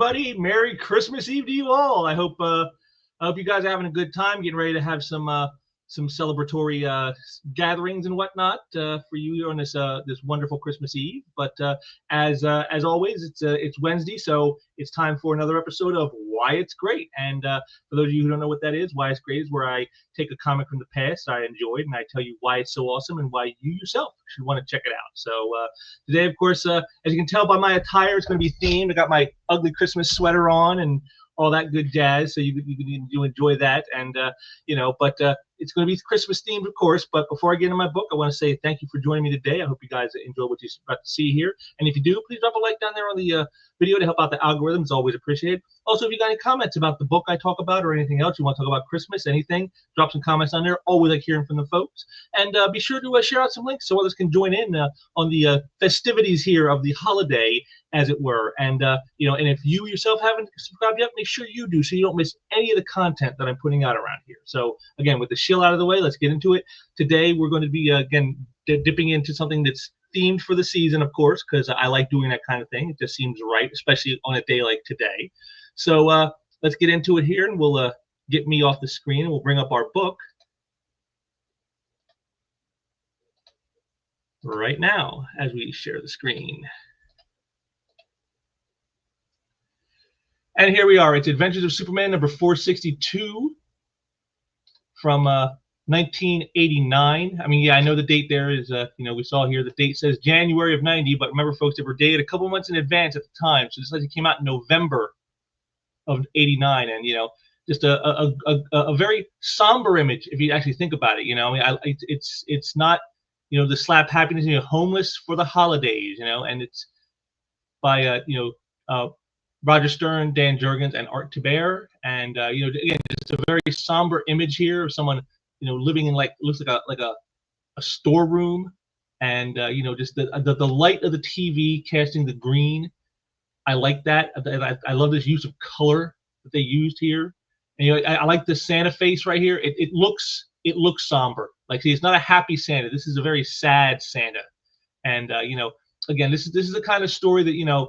everybody. Merry Christmas Eve to you all. I hope you guys are having a good time, getting ready to have some celebratory gatherings and whatnot for you on this wonderful Christmas Eve. But as always, it's Wednesday, so it's time for another episode of Why It's Great. And for those of you who don't know what that is, Why It's Great is where I take a comic from the past I enjoyed and I tell you why it's so awesome and why you yourself should want to check it out. So today, of course, as you can tell by my attire, it's going to be themed. I got my ugly Christmas sweater on and all that good jazz, so you enjoy that. And but it's going to be Christmas themed, of course. But before I get into my book, I want to say thank you for joining me today. I hope you guys enjoy what you're about to see here. And if you do, please drop a like down there on the video to help out the algorithm. It's always appreciated. Also, if you got any comments about the book I talk about or anything else you want to talk about Christmas, anything, drop some comments on there. Always like hearing from the folks. And be sure to share out some links so others can join in on the festivities here of the holiday, as it were. And and if you yourself haven't subscribed yet, make sure you do so you don't miss any of the content that I'm putting out around here. So again, with the shill out of the way, let's get into it. Today we're going to be again dipping into something that's themed for the season, of course, because I like doing that kind of thing. It just seems right, especially on a day like today. So let's get into it here, and we'll get me off the screen, and we'll bring up our book right now as we share the screen. And here we are. It's Adventures of Superman number 462 from 1989. I mean, yeah, I know the date there is, we saw here the date says January of 90, but remember, folks, they were dated a couple months in advance at the time. So this came out in November of 89, and just a very somber image if you actually think about it. It's not the slap happiness, homeless for the holidays, and it's by Roger Stern, Dan Jurgens, and Art Thibert. And again, it's a very somber image here of someone living in looks like a storeroom, and just the light of the TV casting the green. I like that. I love this use of color that they used here. And I like the Santa face right here. It looks somber. See, it's not a happy Santa. This is a very sad Santa. And again, this is the kind of story that you're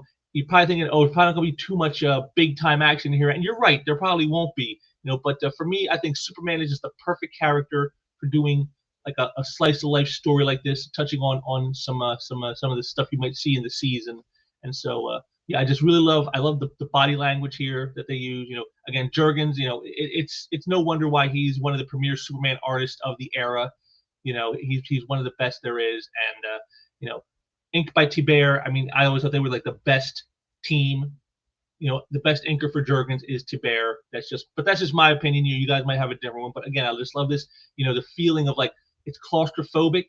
probably thinking, oh, it's probably not going to be too much big time action here. And you're right, there probably won't be. But for me, I think Superman is just the perfect character for doing like a slice of life story like this, touching on some of the stuff you might see in the season. And so yeah, I just really love the body language here that they use. Again, Jurgens, it's no wonder why he's one of the premier Superman artists of the era. He's one of the best there is. And inked by Thibert. I mean, I always thought they were like the best team. The best inker for Jurgens is Thibert. That's just my opinion. You guys might have a different one, but again, I just love this. The feeling of it's claustrophobic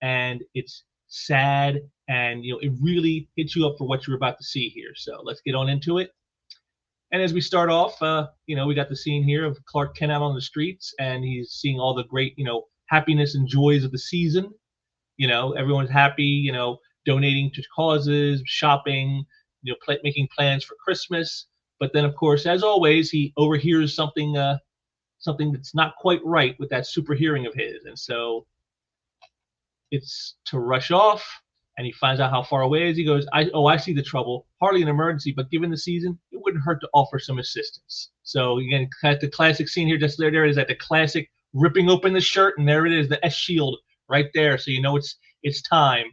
and it's sad, and it really hits you up for what you're about to see here. So let's get on into it. And as we start off, we got the scene here of Clark Kent out on the streets, and he's seeing all the great, happiness and joys of the season. Everyone's happy, donating to causes, shopping, making plans for Christmas. But then, of course, as always, he overhears something that's not quite right with that super hearing of his. And so it's to rush off, and he finds out how far away is. He goes, I see the trouble. Hardly an emergency, but given the season, it wouldn't hurt to offer some assistance. So again, the classic scene here, just there is that the classic ripping open the shirt, and there it is, the S shield right there. So it's time.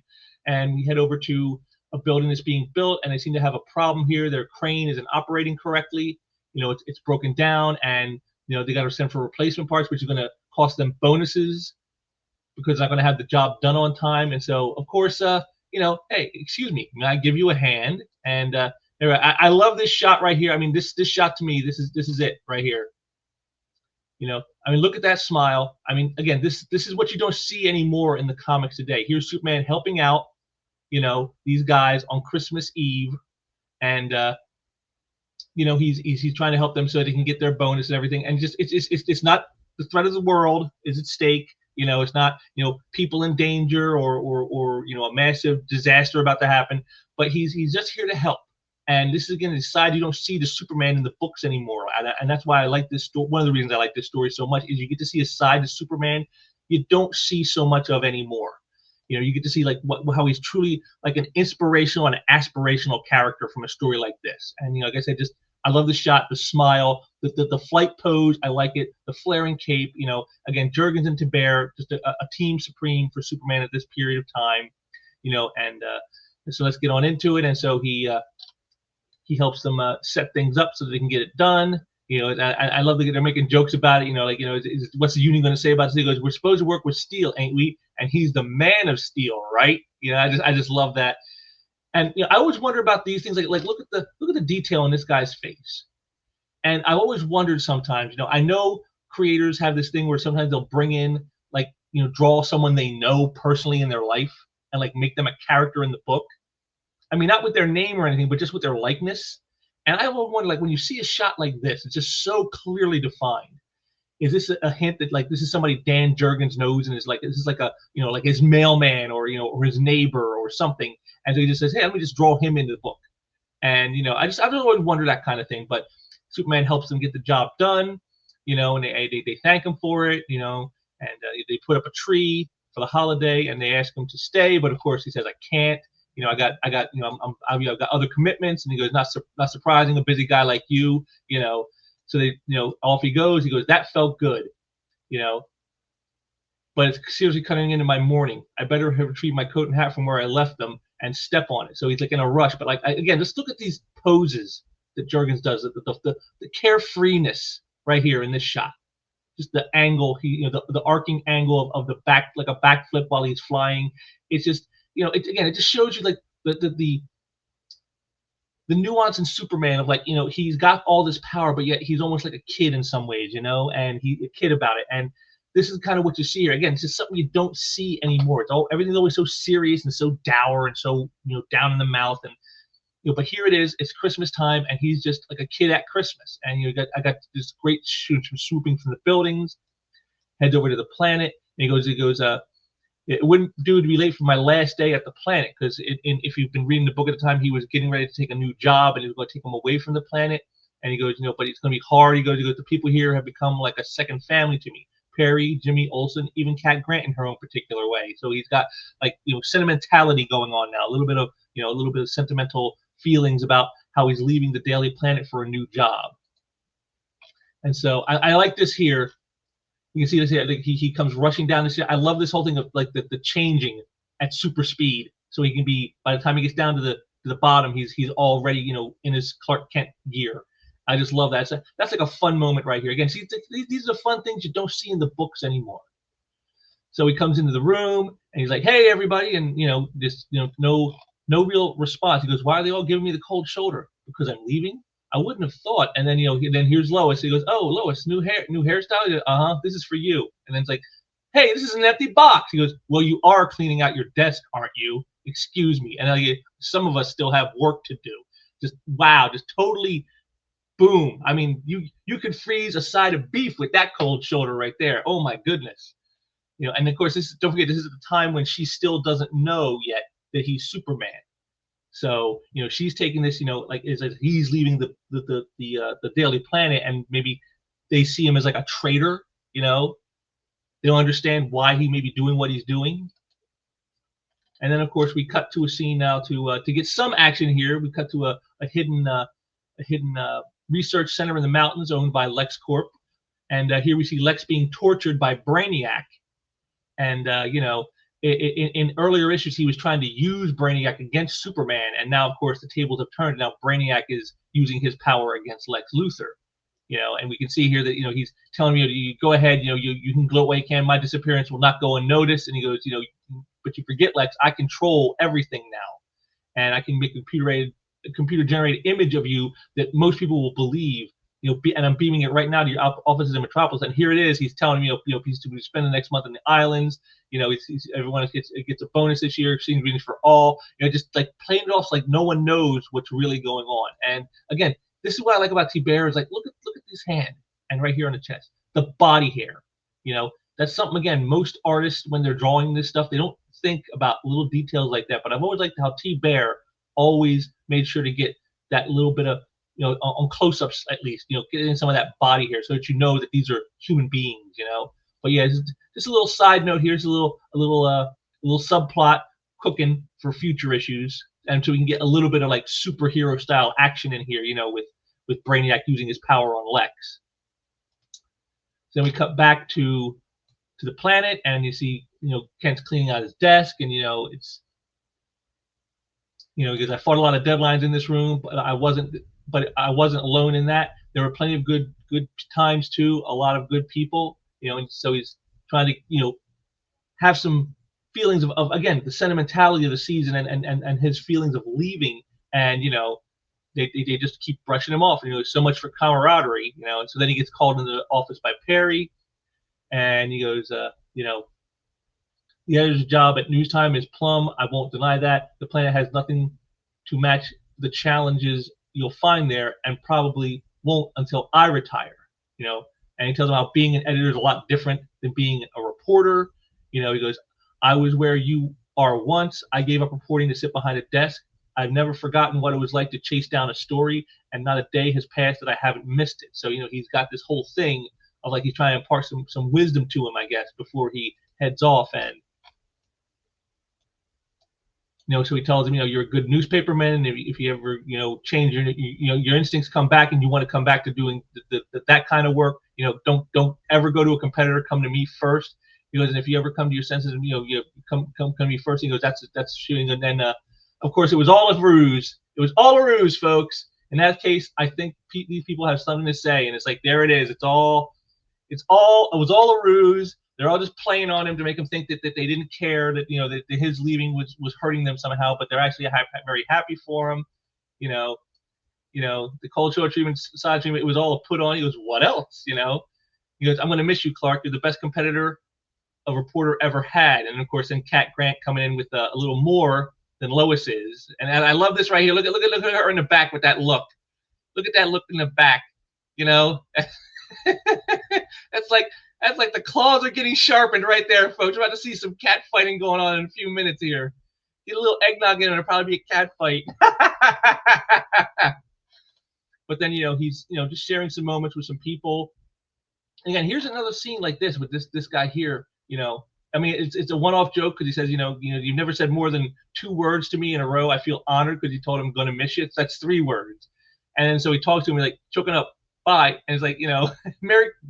And we head over to a building that's being built, and they seem to have a problem here. Their crane isn't operating correctly. It's broken down, and they got to send for replacement parts, which is going to cost them bonuses because they're not going to have the job done on time. And so, of course, hey, excuse me, may I give you a hand? And I love this shot right here. I mean, this shot to me, this is it right here. I mean, look at that smile. I mean, again, this is what you don't see anymore in the comics today. Here's Superman helping out, these guys on Christmas Eve, and he's trying to help them so they can get their bonus and everything. And just it's not the threat of the world is at stake. It's not people in danger or a massive disaster about to happen. But he's just here to help. And this is again the side you don't see the Superman in the books anymore, and that's why I like this story. One of the reasons I like this story so much is you get to see a side of Superman you don't see so much of anymore. You know, you get to see like how he's truly like an inspirational and aspirational character from a story like this. And you know, like I said, just I love the shot, the smile, the flight pose. I like it. The flaring cape. You know, again, Jurgens and Tiber, just a team supreme for Superman at this period of time. You know, and so let's get on into it. And so he helps them set things up so that they can get it done. You know, I love that they're making jokes about it. You know, like, you know, what's the union going to say about this? He goes, "We're supposed to work with steel, ain't we?" And he's the man of steel, right? You know, I just love that. And you know, I always wonder about these things. Like look at the detail in this guy's face. And I've always wondered sometimes. You know, I know creators have this thing where sometimes they'll bring in, like, you know, draw someone they know personally in their life and like make them a character in the book. I mean, not with their name or anything, but just with their likeness. And I always wonder, like, when you see a shot like this, it's just so clearly defined. Is this a hint that like this is somebody Dan Jurgens knows and is like, this is like a, you know, like his mailman or, you know, or his neighbor or something, and so he just says, hey, let me just draw him into the book. And you know, I've always wondered that kind of thing. But Superman helps them get the job done, you know, and they thank him for it, you know, and they put up a tree for the holiday, and they ask him to stay, but of course he says, I can't. You know, I got, you know, I've got other commitments. And he goes, not surprising, a busy guy like you, you know. So they, you know, off he goes. He goes, that felt good, you know, but it's seriously cutting into my morning. I better retrieve my coat and hat from where I left them and step on it. So he's like in a rush. But like, again, just look at these poses that Jurgens does, the carefreeness right here in this shot. Just the angle, you know, the arcing angle of the back, like a backflip while he's flying. It's just, you know, it just shows you like the nuance in Superman of, like, you know, he's got all this power, but yet he's almost like a kid in some ways, you know, and he's a kid about it. And this is kind of what you see here. Again, it's just something you don't see anymore. It's all, everything's always so serious and so dour and so, you know, down in the mouth. And you know, but here it is. It's Christmas time, and he's just like a kid at Christmas. And you know, I got this great shoot from swooping from the buildings, heads over to the planet, and he goes, it wouldn't do to be late for my last day at the planet, because if you've been reading the book at the time, he was getting ready to take a new job, and it was going to take him away from the planet. And he goes, you know, but it's going to be hard. He goes, the people here have become like a second family to me. Perry, Jimmy Olsen, even Cat Grant in her own particular way. So he's got, like, you know, sentimentality going on now, a little bit of sentimental feelings about how he's leaving the Daily Planet for a new job. And so I like this here. You can see this here. He comes rushing down this. I love this whole thing of like the changing at super speed, so he can be, by the time he gets down to the bottom, he's already, you know, in his Clark Kent gear. I just love that. That's like a fun moment right here. Again, see, these are fun things you don't see in the books anymore. So he comes into the room and he's like, "Hey, everybody," and you know, this, you know, no real response. He goes, "Why are they all giving me the cold shoulder? Because I'm leaving? I wouldn't have thought." And then, you know, then here's Lois. He goes, "Oh, Lois, new hairstyle." He goes, this is for you. And then it's like, "Hey, this is an empty box." He goes, "Well, you are cleaning out your desk, aren't you? Excuse me." And some of us still have work to do. Just wow, just totally boom. I mean, you could freeze a side of beef with that cold shoulder right there. Oh my goodness. You know, and of course, don't forget, this is at the time when she still doesn't know yet that he's Superman. So, you know, she's taking this, you know, like, is that he's leaving the Daily Planet, and maybe they see him as like a traitor. You know, they don't understand why he may be doing what he's doing. And then, of course, we cut to a scene now to get some action here. We cut to a hidden research center in the mountains owned by LexCorp, and here we see Lex being tortured by Brainiac. And you know, in earlier issues, he was trying to use Brainiac against Superman, and now, of course, the tables have turned. Now Brainiac is using his power against Lex Luthor. You know, and we can see here that, you know, he's telling me, you go ahead, you know, you can gloat what you can. My disappearance will not go unnoticed. And he goes, you know, but you forget, Lex, I control everything now, and I can make a computer generated image of you that most people will believe. You know, and I'm beaming it right now to your offices in Metropolis, and here it is. He's telling me, you know, he's to spend the next month in the islands. You know, everyone gets a bonus this year. Seeing readings for all. You know, just like playing it off like no one knows what's really going on. And again, this is what I like about Tiber, is like, look at this hand, and right here on the chest, the body hair. You know, that's something, again, most artists, when they're drawing this stuff, they don't think about little details like that. But I've always liked how Tiber always made sure to get that little bit of, you know, on close-ups at least, you know, get in some of that body hair so that you know that these are human beings, you know. But yeah, just a little side note here. Here's a little little subplot cooking for future issues, and so we can get a little bit of like superhero style action in here, with Brainiac using his power on Lex. Then we cut back to the planet, and you see, Kent's cleaning out his desk, and it's, because I fought a lot of deadlines in this room, but I wasn't alone in that. There were plenty of good times too, a lot of good people, and so he's trying to, have some feelings of again, the sentimentality of the season, and his feelings of leaving, and they just keep brushing him off, so much for camaraderie, and so then he gets called into the office by Perry, and he goes, the editor's job at news time is plum. I won't deny that. The planet has nothing to match the challenges you'll find there, and probably won't until I retire. And he tells him how being an editor is a lot different than being a reporter. He goes, I was where you are once. I gave up reporting to sit behind a desk. I've never forgotten what it was like to chase down a story, and not a day has passed that I haven't missed it. So, he's got this whole thing of like he's trying to impart some wisdom to him, I guess, before he heads off. And so he tells him, you're a good newspaperman, and if you ever, change your instincts come back, and you want to come back to doing that kind of work, don't ever go to a competitor. Come to me first. He goes, and if you ever come to your senses, and you come to me first. He goes, that's shooting. And then, of course, it was all a ruse. It was all a ruse, folks. In that case, I think these people have something to say, and it's like, there it is. It was all a ruse. They're all just playing on him to make him think that they didn't care, that that his leaving was hurting them somehow, but they're actually very happy for him. The cold shoulder treatment, side treatment, it was all a put on. He goes, what else? He goes, I'm going to miss you, Clark. You're the best competitor a reporter ever had. And of course, then Cat Grant coming in with a little more than Lois is. And I love this right here. Look at her in the back with that look. Look at that look in the back. That's like the claws are getting sharpened right there, folks. We're about to see some cat fighting going on in a few minutes here. Get a little eggnog in, and it'll probably be a cat fight. But then, he's, just sharing some moments with some people. Again, here's another scene like this with this guy here. I mean, it's a one-off joke because he says, you've never said more than 2 words to me in a row. I feel honored because you told him I'm going to miss you. That's 3 words. And then so he talks to him, like choking up. Bye, and it's like,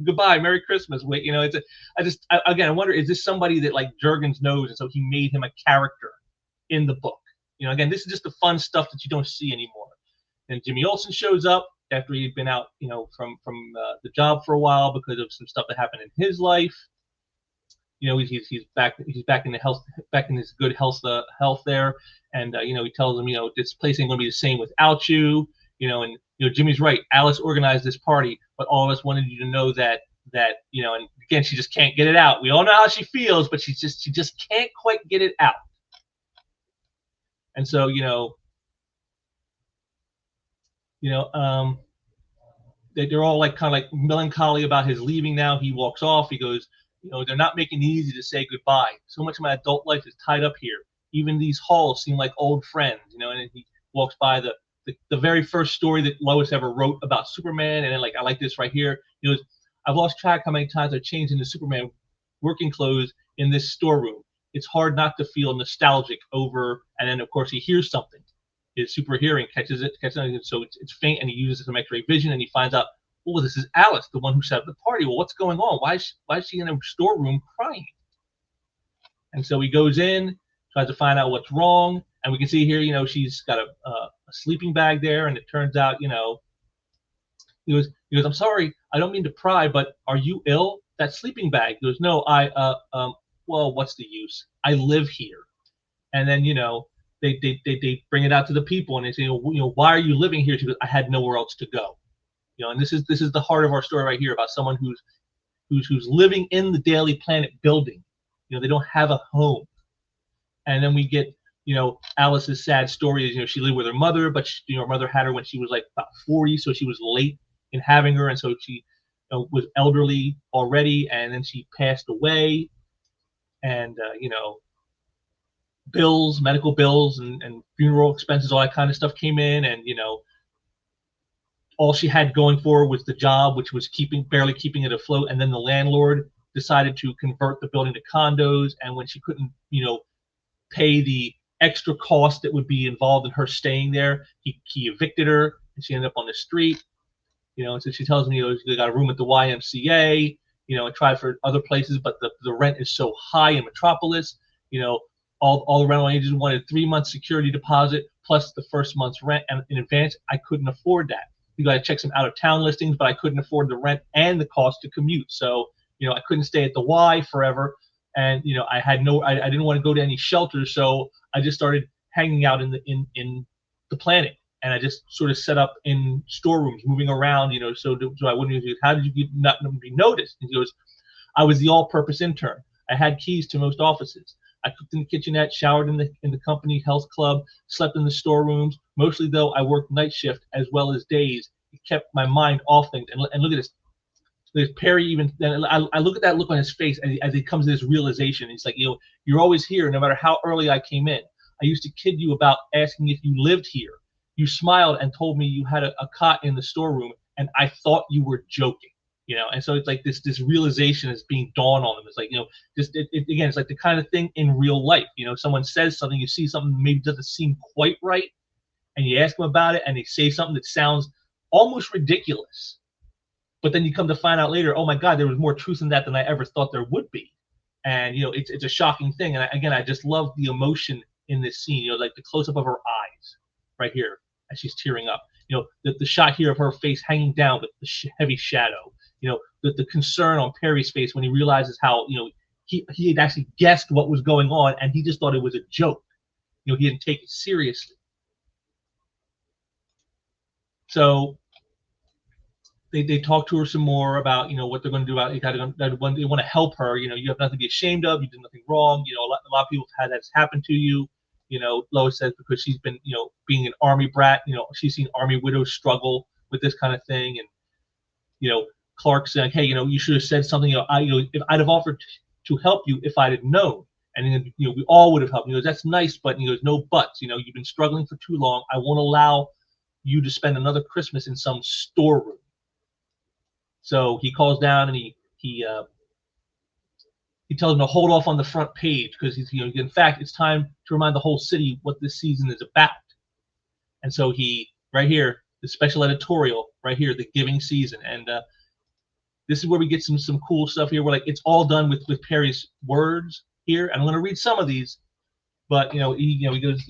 goodbye, Merry Christmas. Wait, I wonder, is this somebody that like Jurgens knows, and so he made him a character in the book? Again, this is just the fun stuff that you don't see anymore. And Jimmy Olsen shows up after he'd been out, from the job for a while because of some stuff that happened in his life. He's back in the health, back in his good health there, and he tells him, this place ain't gonna be the same without you. And Jimmy's right. Alice organized this party, but all of us wanted you to know that and again, she just can't get it out. We all know how she feels, but she just can't quite get it out. And so they're all like kind of like melancholy about his leaving now. He walks off. He goes, they're not making it easy to say goodbye. So much of my adult life is tied up here. Even these halls seem like old friends, and he walks by the very first story that Lois ever wrote about Superman, and then I like this right here. He goes, I've lost track how many times I've changed into Superman working clothes in this storeroom. It's hard not to feel nostalgic over, and then of course he hears something. His super hearing catches it, so it's faint, and he uses some X-ray vision, and he finds out, oh, this is Alice, the one who set up the party. Well, what's going on? Why is she in a storeroom crying? And so he goes in, tries to find out what's wrong, and we can see here, she's got a sleeping bag there, and it turns out, he goes, I'm sorry, I don't mean to pry, but are you ill? That sleeping bag. He goes, no, well, what's the use? I live here. And then, they bring it out to the people, and they say, why are you living here? She goes, I had nowhere else to go. And this is the heart of our story right here about someone who's living in the Daily Planet building. They don't have a home. And then we get, Alice's sad story is, she lived with her mother, but her mother had her when she was like about 40, so she was late in having her, and so she was elderly already, and then she passed away, and bills, medical bills, and funeral expenses, all that kind of stuff came in, and all she had going for her was the job, which was barely keeping it afloat, and then the landlord decided to convert the building to condos, and when she couldn't pay the extra cost that would be involved in her staying there. He evicted her, and she ended up on the street. And so she tells me, they got a room at the YMCA. I tried for other places, but the rent is so high in Metropolis. All the rental agents wanted 3 months security deposit plus the first month's rent and in advance. I couldn't afford that. You got to check some out of town listings, but I couldn't afford the rent and the cost to commute. So, I couldn't stay at the Y forever. And, I didn't want to go to any shelters. So I just started hanging out in the Planet. And I just sort of set up in storerooms, moving around, so I wouldn't. How did you not be noticed? And he goes, I was the all-purpose intern. I had keys to most offices. I cooked in the kitchenette, showered in the company health club, slept in the storerooms. Mostly, though, I worked night shift as well as days. It kept my mind off things. And look at this. There's Perry even. I look at that look on his face as he comes to this realization. He's like, you're always here, no matter how early I came in. I used to kid you about asking if you lived here. You smiled and told me you had a cot in the storeroom, and I thought you were joking. And so it's like this realization is being dawned on them. It's like, again, it's like the kind of thing in real life. Someone says something, you see something maybe doesn't seem quite right, and you ask them about it, and they say something that sounds almost ridiculous. But then you come to find out later, oh my God, there was more truth in that than I ever thought there would be. And it's a shocking thing. And I just love the emotion in this scene. Like the close up of her eyes right here as she's tearing up. The shot here of her face hanging down with the heavy shadow. The concern on Perry's face when he realizes how he had actually guessed what was going on, and he just thought it was a joke. He didn't take it seriously. So they talk to her some more about what they're going to do about they want to help her. You have nothing to be ashamed of. You did nothing wrong. A lot of people have had that happen to you. Lois says because she's been being an army brat. She's seen army widows struggle with this kind of thing, and Clark saying, hey, you should have said something. If I'd have offered to help you if I'd have known, and then we all would have helped. That's nice, but he goes, no buts. You've been struggling for too long. I won't allow you to spend another Christmas in some storeroom. So he calls down and he tells him to hold off on the front page because in fact it's time to remind the whole city what this season is about. And so he right here, the special editorial right here, the giving season, and this is where we get some cool stuff here. Where like it's all done with Perry's words here, and I'm going to read some of these, but he goes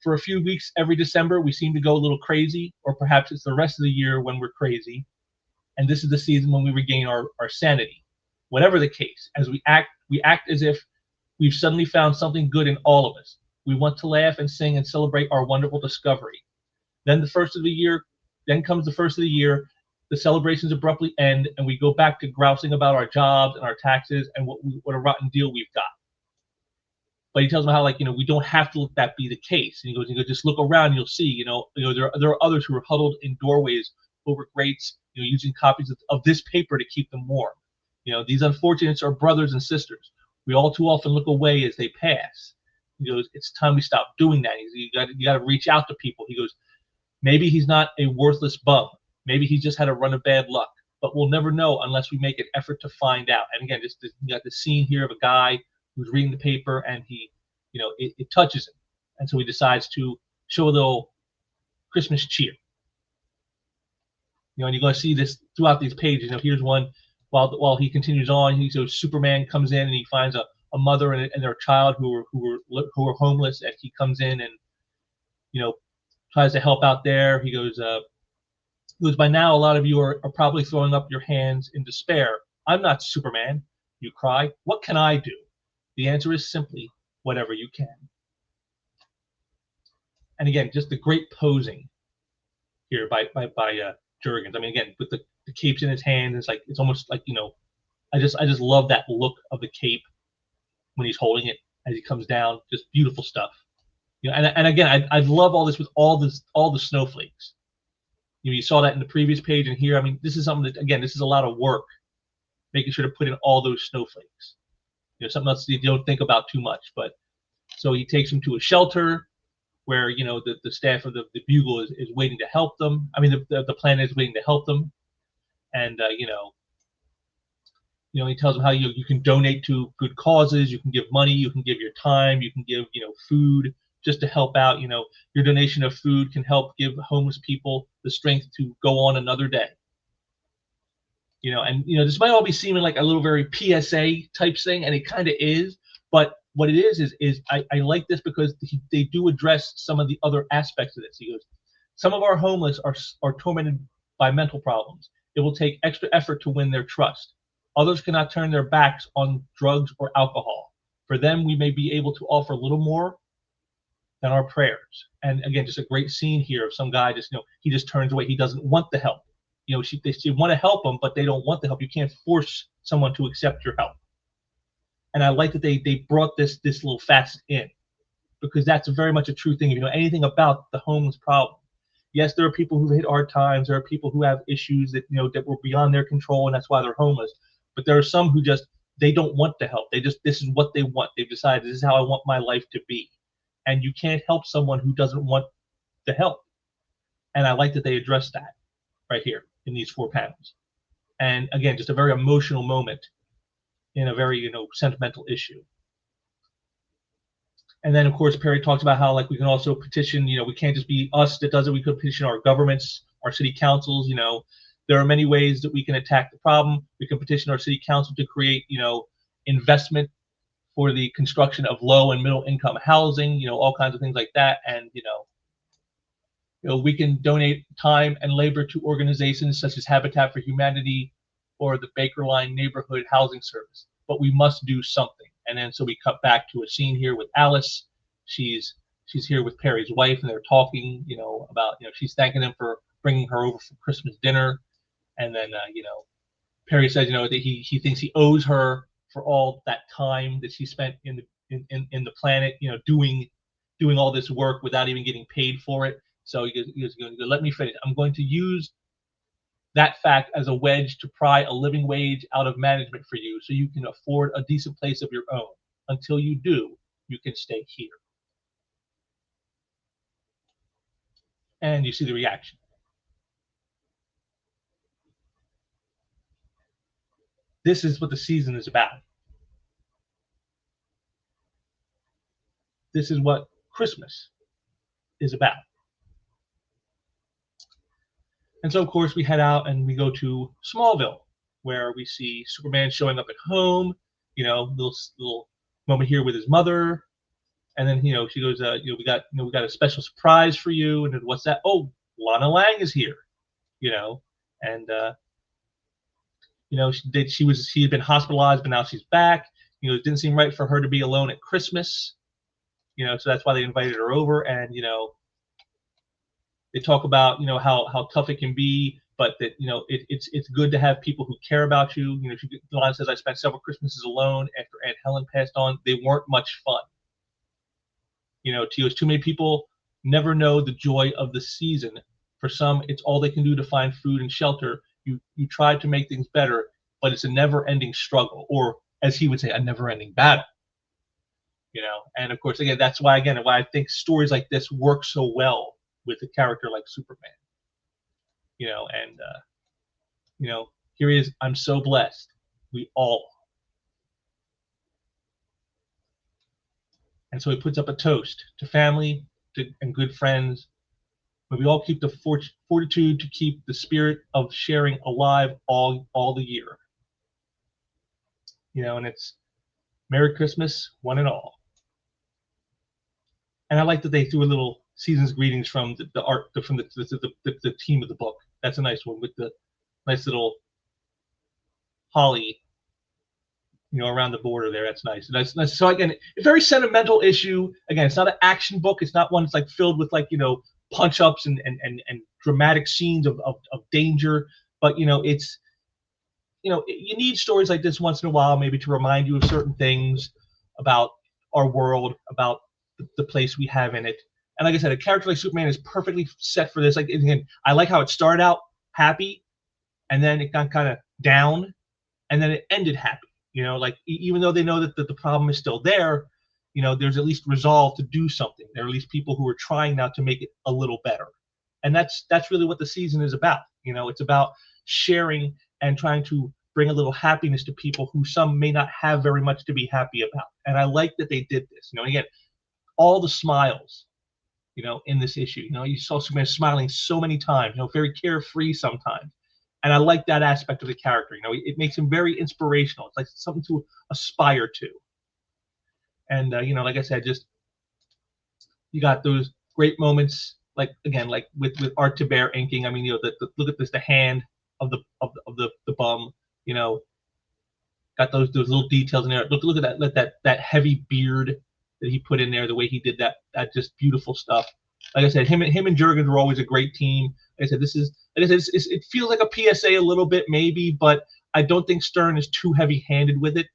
for a few weeks every December we seem to go a little crazy, or perhaps it's the rest of the year when we're crazy. And this is the season when we regain our sanity. Whatever the case, as we act as if we've suddenly found something good in all of us. We want to laugh and sing and celebrate our wonderful discovery. Then comes the first of the year, the celebrations abruptly end, and we go back to grousing about our jobs and our taxes and what a rotten deal we've got. But he tells them how we don't have to let that be the case. And he goes, just look around, and you'll see, there are others who are huddled in doorways over grates, using copies of this paper to keep them warm. These unfortunates are brothers and sisters. We all too often look away as they pass. He goes, it's time we stop doing that. You got to reach out to people. He goes, maybe he's not a worthless bum. Maybe he just had a run of bad luck. But we'll never know unless we make an effort to find out. And again, you got the scene here of a guy who's reading the paper, and he, it touches him, and so he decides to show a little Christmas cheer. And you're going to see this throughout these pages. Here's one while he continues on. So Superman comes in and he finds a mother and their child who are homeless, and he comes in and tries to help out there. He goes, by now a lot of you are probably throwing up your hands in despair. I'm not Superman, you cry. What can I do? The answer is simply whatever you can. And again, just the great posing here by Jurgens. I mean, again, with the capes in his hand, it's almost like I just love that look of the cape when he's holding it as he comes down. Just beautiful stuff. And again, I love all this with all the snowflakes. You saw that in the previous page, and here, I mean, this is something that, again, this is a lot of work, making sure to put in all those snowflakes. Something else you don't think about too much. But so he takes them to a shelter where the staff of the Bugle is waiting to help them. I mean, the Planet is waiting to help them, and You know, he tells them how you can donate to good causes, you can give money, you can give your time, you can give, you know, food just to help out. You know, your donation of food can help give homeless people the strength to go on another day. You know, and you know, this might all be seeming like a little very PSA type thing, and it kind of is. But what it is I like this because they do address some of the other aspects of this. He goes, some of our homeless are tormented by mental problems. It will take extra effort to win their trust. Others cannot turn their backs on drugs or alcohol. For them, we may be able to offer a little more than our prayers. And again, just a great scene here of some guy just, you know, he just turns away. He doesn't want the help. You know, they want to help them, but they don't want the help. You can't force someone to accept your help. And I like that they brought this little facet in, because that's very much a true thing. If you know anything about the homeless problem, yes, there are people who've hit hard times. There are people who have issues that, you know, that were beyond their control, and that's why they're homeless. But there are some who just, they don't want the help. They just, this is what they want. They've decided this is how I want my life to be. And you can't help someone who doesn't want the help. And I like that they address that right here in these 4 panels. And again, just a very emotional moment in a very, you know, sentimental issue. And then, of course, Perry talks about how, like, we can also petition, you know, we can't just be us that does it. We could petition our governments, our city councils. You know, there are many ways that we can attack the problem. We can petition our city council to create, you know, investment for the construction of low and middle income housing, you know, all kinds of things like that. And, you know, we can donate time and labor to organizations such as Habitat for Humanity or the Baker Line Neighborhood Housing Service. But we must do something. And then so we cut back to a scene here with Alice. She's here with Perry's wife, and they're talking, you know, about, you know, she's thanking him for bringing her over for Christmas dinner. And then, you know, Perry says, you know, that he thinks he owes her for all that time that she spent in the planet, you know, doing all this work without even getting paid for it. So he goes, let me finish. I'm going to use that fact as a wedge to pry a living wage out of management for you so you can afford a decent place of your own. Until you do, you can stay here. And you see the reaction. This is what the season is about. This is what Christmas is about. And so, of course, we head out and we go to Smallville, where we see Superman showing up at home. You know, little moment here with his mother, and then, you know, she goes, you know, we got a special surprise for you. And then, what's that? Oh, Lana Lang is here. You know, and you know, she had been hospitalized, but now she's back. You know, it didn't seem right for her to be alone at Christmas. You know, so that's why they invited her over. And, you know, they talk about, you know, how tough it can be, but that, you know, it's good to have people who care about you. You know, Lana says, I spent several Christmases alone after Aunt Helen passed on. They weren't much fun. You know, too many people never know the joy of the season. For some, it's all they can do to find food and shelter. You try to make things better, but it's a never-ending struggle, or as he would say, a never-ending battle. You know, and of course, again, that's why I think stories like this work so well with a character like Superman. You know, and you know, here he is. I'm so blessed. We all. And so he puts up a toast to family and good friends. But we all keep the fortitude to keep the spirit of sharing alive all the year. You know, and it's Merry Christmas, one and all. And I like that they threw a little season's greetings from the art, from the team of the book. That's a nice one with the nice little holly, you know, around the border there. That's nice. And that's nice. So again, a very sentimental issue. Again, it's not an action book. It's not one that's like filled with, like, you know, punch ups and dramatic scenes of danger. But, you know, it's, you know, you need stories like this once in a while, maybe to remind you of certain things about our world, about the place we have in it. And like I said, a character like Superman is perfectly set for this. Like, again, I like how it started out happy, and then it got kind of down, and then it ended happy. You know, like, even though they know that the problem is still there, you know, there's at least resolve to do something. There are at least people who are trying now to make it a little better. And that's really what the season is about. You know, it's about sharing and trying to bring a little happiness to people who some may not have very much to be happy about. And I like that they did this. Again, all the smiles, in this issue. You saw Superman smiling so many times, very carefree sometimes. And I like that aspect of the character. It makes him very inspirational. It's like something to aspire to. And, like I said, just you got those great moments, like with Art to Bear inking. I mean, look at this, the hand of the bum, got those little details in there. Look at that heavy beard that he put in there, the way he did that just beautiful stuff. Like I said, him and Jurgens were always a great team. Like I said, it feels like a PSA a little bit maybe, but I don't think Stern is too heavy-handed with it.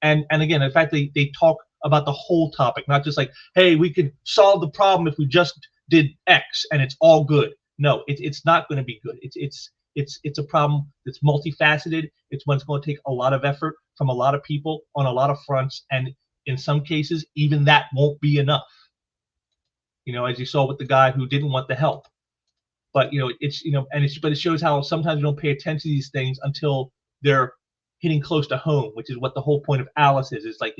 And again, the fact they talk about the whole topic, not just like, hey, we could solve the problem if we just did X and it's all good. No, it's not going to be good. It's a problem that's multifaceted. It's one that's going to take a lot of effort from a lot of people on a lot of fronts, and in some cases, even that won't be enough. As you saw with the guy who didn't want the help. But but it shows how sometimes we don't pay attention to these things until they're hitting close to home, which is what the whole point of Alice is. It's like,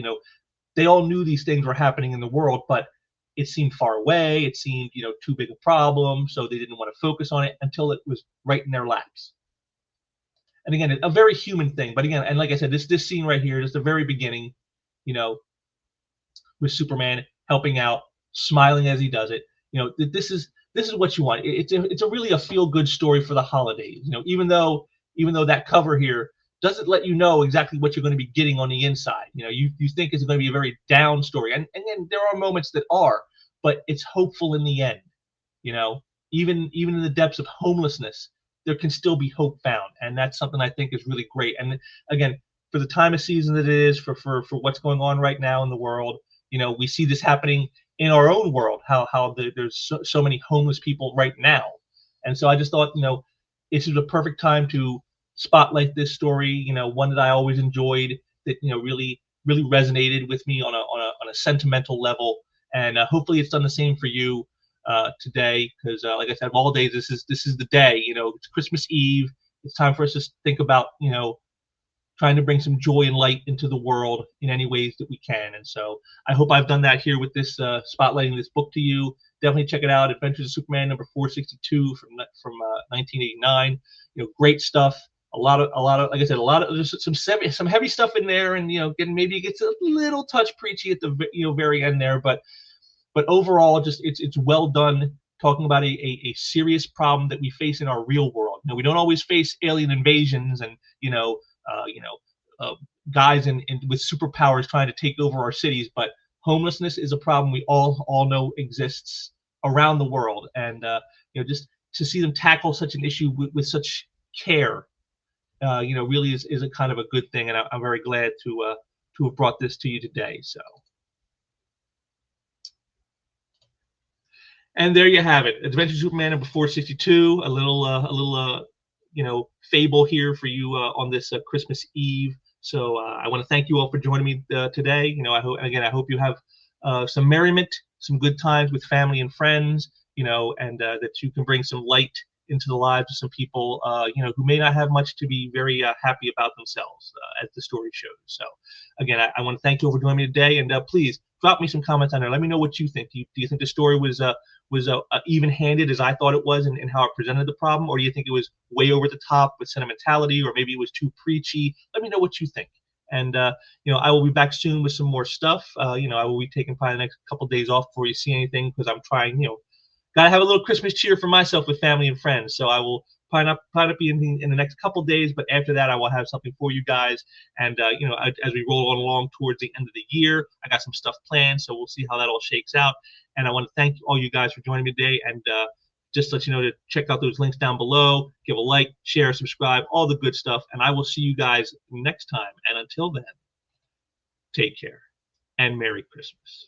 they all knew these things were happening in the world, but it seemed far away. It seemed, too big a problem, so they didn't want to focus on it until it was right in their laps. And again, a very human thing. But again, and like I said, this scene right here is the very beginning, with Superman helping out, smiling as he does it. This is what you want. It's a really a feel-good story for the holidays. Even though that cover here doesn't let you know exactly what you're going to be getting on the inside. You think it's going to be a very down story, and then there are moments that are, but it's hopeful in the end. Even in the depths of homelessness, there can still be hope found, and that's something I think is really great. And again, for the time of season that it is, for what's going on right now in the world, we see this happening in our own world. How there's so many homeless people right now, and so I just thought, this is a perfect time to spotlight this story. One that I always enjoyed, that really resonated with me on a sentimental level, and hopefully it's done the same for you today, because like I said, of all days, this is the day. It's Christmas Eve. It's time for us to think about trying to bring some joy and light into the world in any ways that we can. And so I hope I've done that here with this spotlighting this book to you. Definitely check it out, Adventures of Superman number 462 from 1989. Great stuff. A lot of like I said, there's some heavy stuff in there, and maybe it gets a little touch preachy at the very end there, but overall, just it's well done, talking about a serious problem that we face in our real world. We don't always face alien invasions and guys with superpowers trying to take over our cities, but homelessness is a problem we all know exists around the world, and just to see them tackle such an issue with such care, really is a kind of a good thing, and I'm very glad to have brought this to you today. So. And there you have it, Adventures of Superman number 462. A little fable here for you on this Christmas Eve. So I want to thank you all for joining me today. I hope you have some merriment, some good times with family and friends. And that you can bring some light into the lives of some people, who may not have much to be very happy about themselves, as the story shows. So, again, I want to thank you all for joining me today, and please drop me some comments on there. Let me know what you think. Do you think the story was even-handed as I thought it was, in how it presented the problem, or do you think it was way over the top with sentimentality, or maybe it was too preachy? Let me know what you think. And I will be back soon with some more stuff. I will be taking probably the next couple days off before you see anything, because I'm trying, got to have a little Christmas cheer for myself with family and friends. So I will probably not be in the next couple days, but after that I will have something for you guys. And as we roll on along towards the end of the year, I got some stuff planned, so we'll see how that all shakes out. And I want to thank all you guys for joining me today, and just let you know to check out those links down below, give a like, share, subscribe, all the good stuff, and I will see you guys next time. And until then, take care and Merry Christmas.